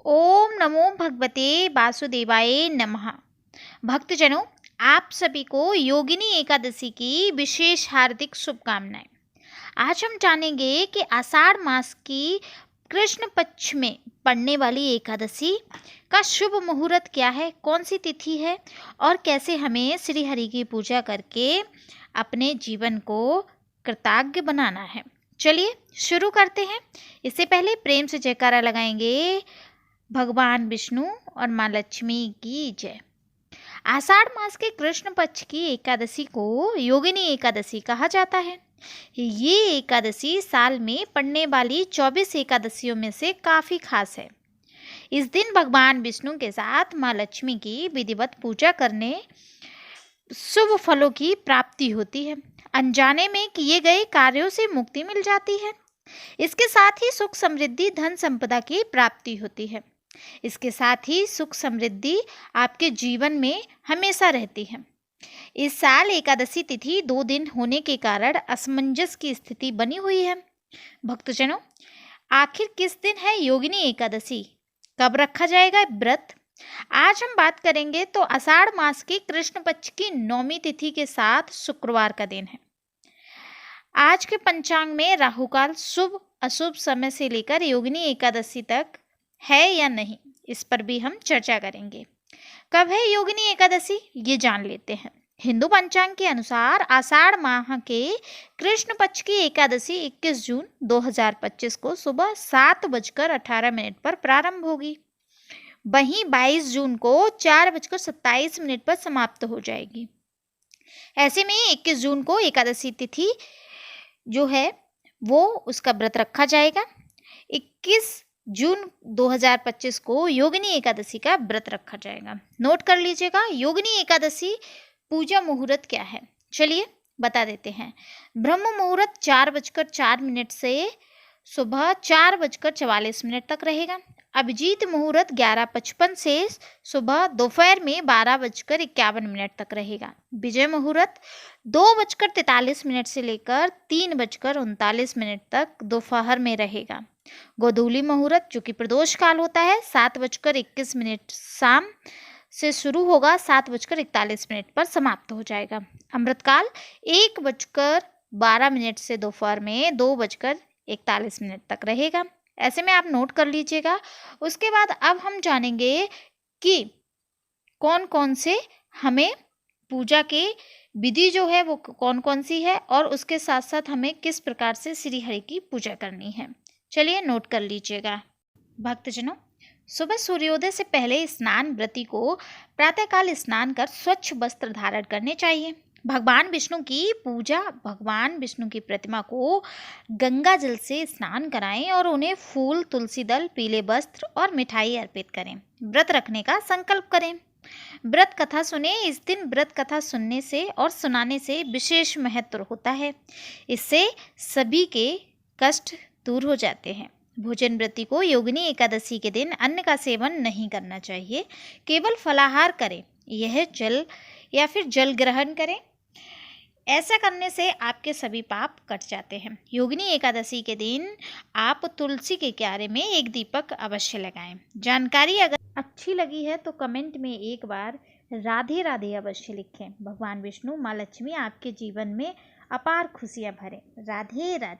ओम नमो भगवते वासुदेवाय नमः। भक्तजनों, आप सभी को योगिनी एकादशी की विशेष हार्दिक शुभकामनाएं। आज हम जानेंगे कि आषाढ़ मास की कृष्ण पक्ष में पड़ने वाली एकादशी का शुभ मुहूर्त क्या है, कौन सी तिथि है और कैसे हमें श्री हरि की पूजा करके अपने जीवन को कृतज्ञ बनाना है। चलिए शुरू करते हैं। इससे पहले प्रेम से जयकारा लगाएंगे। भगवान विष्णु और माँ लक्ष्मी की जय। आषाढ़ मास के कृष्ण पक्ष की एकादशी को योगिनी एकादशी कहा जाता है। ये एकादशी साल में पड़ने वाली 24 एकादशियों में से काफ़ी खास है। इस दिन भगवान विष्णु के साथ माँ लक्ष्मी की विधिवत पूजा करने शुभ फलों की प्राप्ति होती है। अनजाने में किए गए कार्यों से मुक्ति मिल जाती है। इसके साथ ही सुख समृद्धि धन संपदा की प्राप्ति होती है। इसके साथ ही सुख समृद्धि आपके जीवन में हमेशा रहती है। इस साल एकादशी तिथि 2 दिन होने के कारण असमंजस की स्थिति बनी हुई है। भक्तजनों, आखिर किस दिन है योगिनी एकादशी, कब रखा जाएगा व्रत? आज हम बात करेंगे तो आषाढ़ मास की कृष्ण पक्ष की 9वीं तिथि के साथ शुक्रवार का दिन है। आज के पंचांग में राहुकाल शुभ अशुभ समय से लेकर योगिनी एकादशी तक है या नहीं, इस पर भी हम चर्चा करेंगे। कब है योगिनी एकादशी, ये जान लेते हैं। हिंदू पंचांग के अनुसार आषाढ़ माह के कृष्ण पक्ष की एकादशी 21 जून 2025 को सुबह 7:18 पर प्रारंभ होगी। वहीं 22 जून को 4:27 पर समाप्त हो जाएगी। ऐसे में 21 जून को एकादशी तिथि जो है वो उसका व्रत रखा जाएगा। 21 जून 2025 को योगिनी एकादशी का व्रत रखा जाएगा। नोट कर लीजिएगा, योगिनी एकादशी पूजा मुहूर्त क्या है, चलिए बता देते हैं। ब्रह्म मुहूर्त 4:04 से सुबह 4:44 तक रहेगा। अभिजीत मुहूर्त 11:55 से सुबह दोपहर में 12:51 तक रहेगा। विजय मुहूर्त 2:43 से लेकर 3:39 तक दोपहर में रहेगा। गोधूली मुहूर्त जो कि प्रदोष काल होता है 7:21 शाम से शुरू होगा, 7:41 पर समाप्त हो जाएगा। अमृतकाल 1:12 से दोपहर में 2:41 तक रहेगा। ऐसे में आप नोट कर लीजिएगा। उसके बाद अब हम जानेंगे कि कौन कौन से हमें पूजा के विधि जो है वो कौन कौन सी है और उसके साथ साथ हमें किस प्रकार से श्री हरि की पूजा करनी है। चलिए नोट कर लीजिएगा। भक्तजनों, सुबह सूर्योदय से पहले स्नान व्रती को प्रातःकाल स्नान कर स्वच्छ वस्त्र धारण करने चाहिए। भगवान विष्णु की पूजा, भगवान विष्णु की प्रतिमा को गंगा जल से स्नान कराएं और उन्हें फूल, तुलसी दल, पीले वस्त्र और मिठाई अर्पित करें। व्रत रखने का संकल्प करें। व्रत कथा सुने। इस दिन व्रत कथा सुनने से और सुनाने से विशेष महत्व होता है। इससे सभी के कष्ट दूर हो जाते हैं। भोजन व्रती को योगिनी एकादशी के दिन अन्न का सेवन नहीं करना चाहिए, केवल फलाहार करें। यह जल या फिर जल ग्रहण करें। ऐसा करने से आपके सभी पाप कट जाते हैं। योगिनी एकादशी के दिन आप तुलसी के क्यारे में एक दीपक अवश्य लगाएं। जानकारी अगर अच्छी लगी है तो कमेंट में एक बार राधे राधे अवश्य लिखें। भगवान विष्णु, माँ लक्ष्मी आपके जीवन में अपार खुशियाँ भरें। राधे राधे।